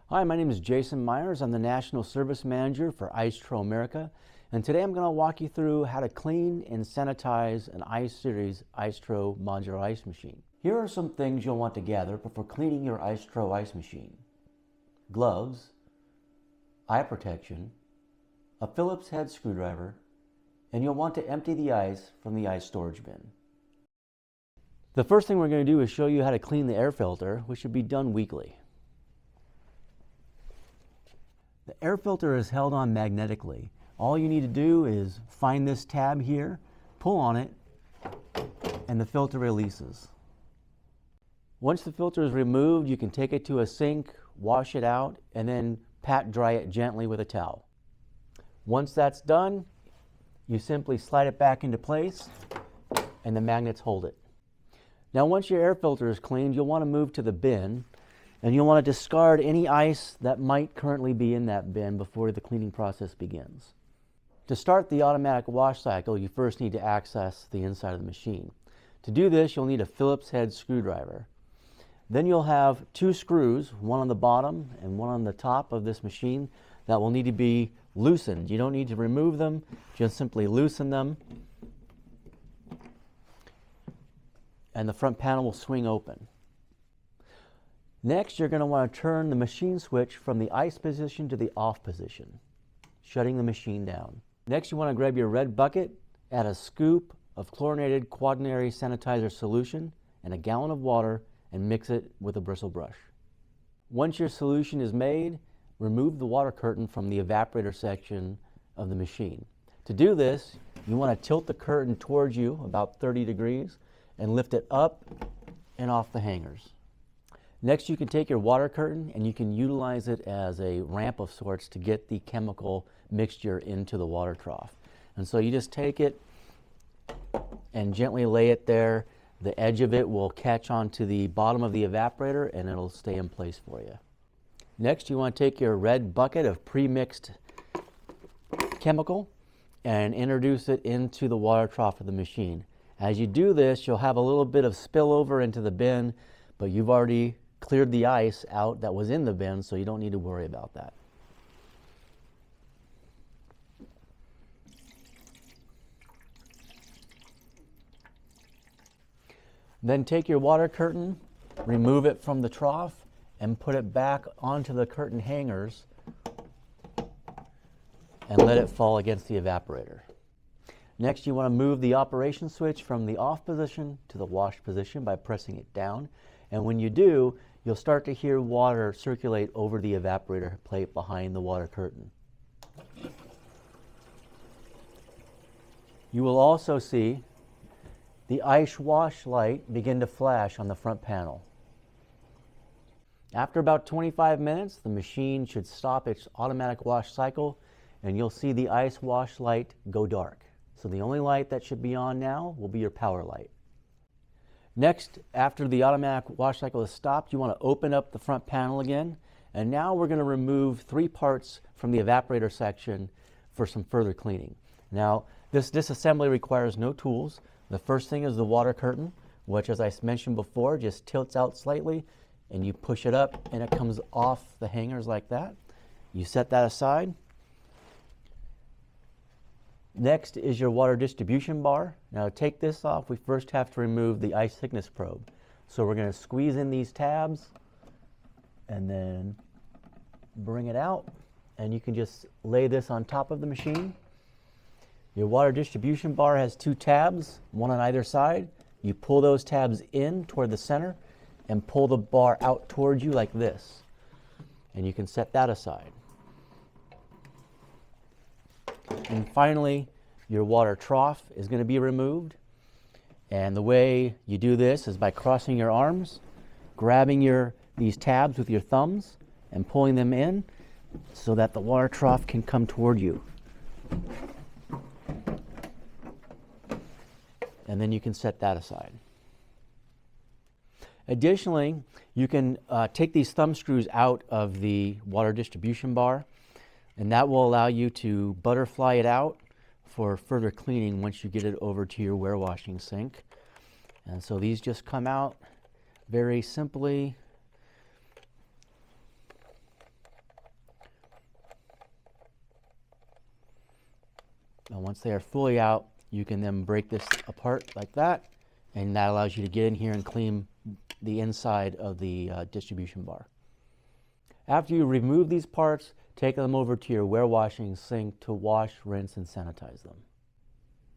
Hi, my name is Jason Myers. I'm the National Service Manager for IceTro America, and today I'm going to walk you through how to clean and sanitize an iSeries IceTro modular ice machine. Here are some things you'll want to gather before cleaning your IceTro ice machine. Gloves, eye protection, a Phillips head screwdriver, and you'll want to empty the ice from the ice storage bin. The first thing we're going to do is show you how to clean the air filter, which should be done weekly. The air filter is held on magnetically. All you need to do is find this tab here, pull on it, and the filter releases. Once the filter is removed, you can take it to a sink, wash it out, and then pat dry it gently with a towel. Once that's done, you simply slide it back into place, and the magnets hold it. Now once your air filter is cleaned, you'll want to move to the bin, and you'll want to discard any ice that might currently be in that bin before the cleaning process begins. To start the automatic wash cycle, you first need to access the inside of the machine. To do this, you'll need a Phillips head screwdriver. Then you'll have two screws, one on the bottom and one on the top of this machine, that will need to be loosened. You don't need to remove them, just simply loosen them, and the front panel will swing open. Next, you're going to want to turn the machine switch from the ice position to the off position, shutting the machine down. Next, you want to grab your red bucket, add a scoop of chlorinated quaternary sanitizer solution and a gallon of water, and mix it with a bristle brush. Once your solution is made, remove the water curtain from the evaporator section of the machine. To do this, you want to tilt the curtain towards you about 30 degrees and lift it up and off the hangers. Next, you can take your water curtain and you can utilize it as a ramp of sorts to get the chemical mixture into the water trough. And so you just take it and gently lay it there. The edge of it will catch onto the bottom of the evaporator and it'll stay in place for you. Next, you want to take your red bucket of pre-mixed chemical and introduce it into the water trough of the machine. As you do this, you'll have a little bit of spillover into the bin, but you've already cleared the ice out that was in the bin, so you don't need to worry about that. Then take your water curtain, remove it from the trough, and put it back onto the curtain hangers and let it fall against the evaporator. Next, you want to move the operation switch from the off position to the wash position by pressing it down. And when you do, you'll start to hear water circulate over the evaporator plate behind the water curtain. You will also see the ice wash light begin to flash on the front panel. After about 25 minutes, the machine should stop its automatic wash cycle and you'll see the ice wash light go dark. So the only light that should be on now will be your power light. Next, after the automatic wash cycle is stopped, you want to open up the front panel again. And now we're going to remove 3 parts from the evaporator section for some further cleaning. Now, this disassembly requires no tools. The first thing is the water curtain, which, as I mentioned before, just tilts out slightly and you push it up and it comes off the hangers like that. You set that aside. Next is your water distribution bar. Now to take this off, we first have to remove the ice thickness probe. So we're going to squeeze in these tabs and then bring it out, and you can just lay this on top of the machine. Your water distribution bar has 2 tabs, one on either side. You pull those tabs in toward the center and pull the bar out towards you like this. And you can set that aside. And finally, your water trough is going to be removed. And the way you do this is by crossing your arms, grabbing these tabs with your thumbs, and pulling them in so that the water trough can come toward you. And then you can set that aside. Additionally, you can take these thumb screws out of the water distribution bar, and that will allow you to butterfly it out for further cleaning once you get it over to your warewashing sink. And so these just come out very simply. And once they are fully out, you can then break this apart like that, and that allows you to get in here and clean the inside of the distribution bar. After you remove these parts, take them over to your warewashing sink to wash, rinse, and sanitize them.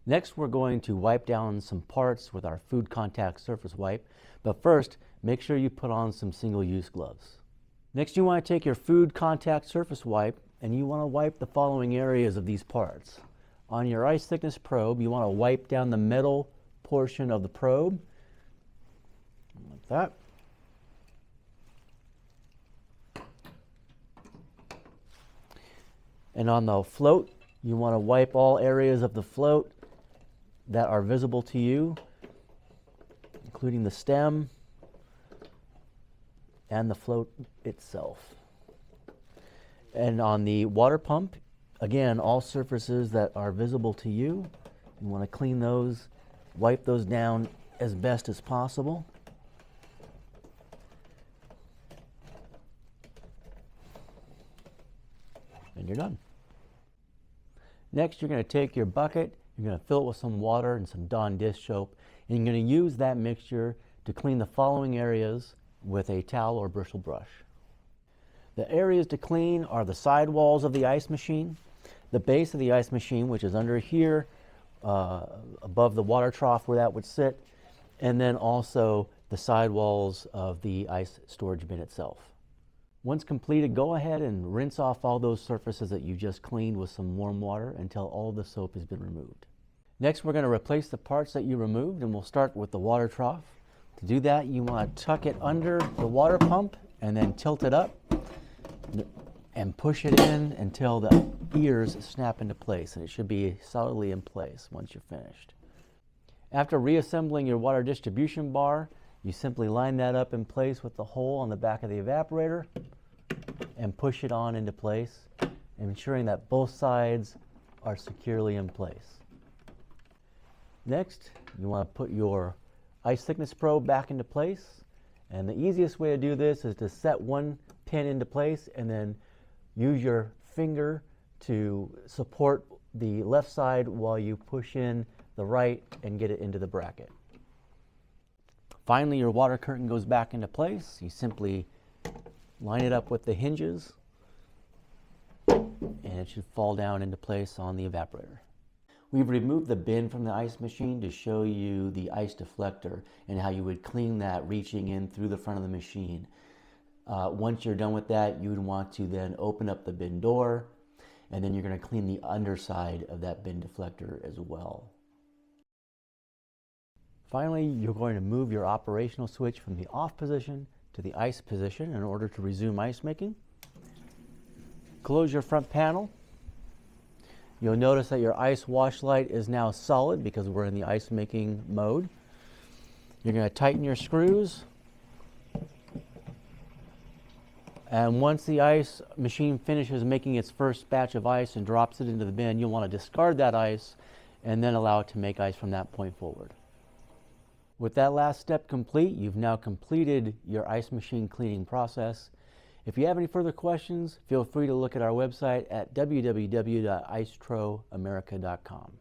Next, we're going to wipe down some parts with our food contact surface wipe, but first, make sure you put on some single-use gloves. Next, you want to take your food contact surface wipe and you want to wipe the following areas of these parts. On your ice thickness probe, you want to wipe down the metal portion of the probe, like that. And on the float, you want to wipe all areas of the float that are visible to you, including the stem and the float itself. And on the water pump, again, all surfaces that are visible to you, you want to clean those, wipe those down as best as possible. And you're done. Next, you're going to take your bucket, you're going to fill it with some water and some Dawn dish soap, and you're going to use that mixture to clean the following areas with a towel or bristle brush. The areas to clean are the side walls of the ice machine, the base of the ice machine, which is under here, above the water trough where that would sit, and then also the side walls of the ice storage bin itself. Once completed, go ahead and rinse off all those surfaces that you just cleaned with some warm water until all the soap has been removed. Next, we're going to replace the parts that you removed, and we'll start with the water trough. To do that, you want to tuck it under the water pump and then tilt it up and push it in until the ears snap into place, and it should be solidly in place once you're finished. After reassembling your water distribution bar, you simply line that up in place with the hole on the back of the evaporator and push it on into place, ensuring that both sides are securely in place. Next, you want to put your ice thickness probe back into place, and the easiest way to do this is to set one pin into place and then use your finger to support the left side while you push in the right and get it into the bracket. Finally, your water curtain goes back into place. You simply line it up with the hinges and it should fall down into place on the evaporator. We've removed the bin from the ice machine to show you the ice deflector and how you would clean that reaching in through the front of the machine. Once you're done with that, you would want to then open up the bin door, and then you're going to clean the underside of that bin deflector as well. Finally, you're going to move your operational switch from the off position to the ice position in order to resume ice making. Close your front panel. You'll notice that your ice wash light is now solid because we're in the ice making mode. You're going to tighten your screws. And once the ice machine finishes making its first batch of ice and drops it into the bin, you'll want to discard that ice and then allow it to make ice from that point forward. With that last step complete, you've now completed your ice machine cleaning process. If you have any further questions, feel free to look at our website at www.icetroamerica.com.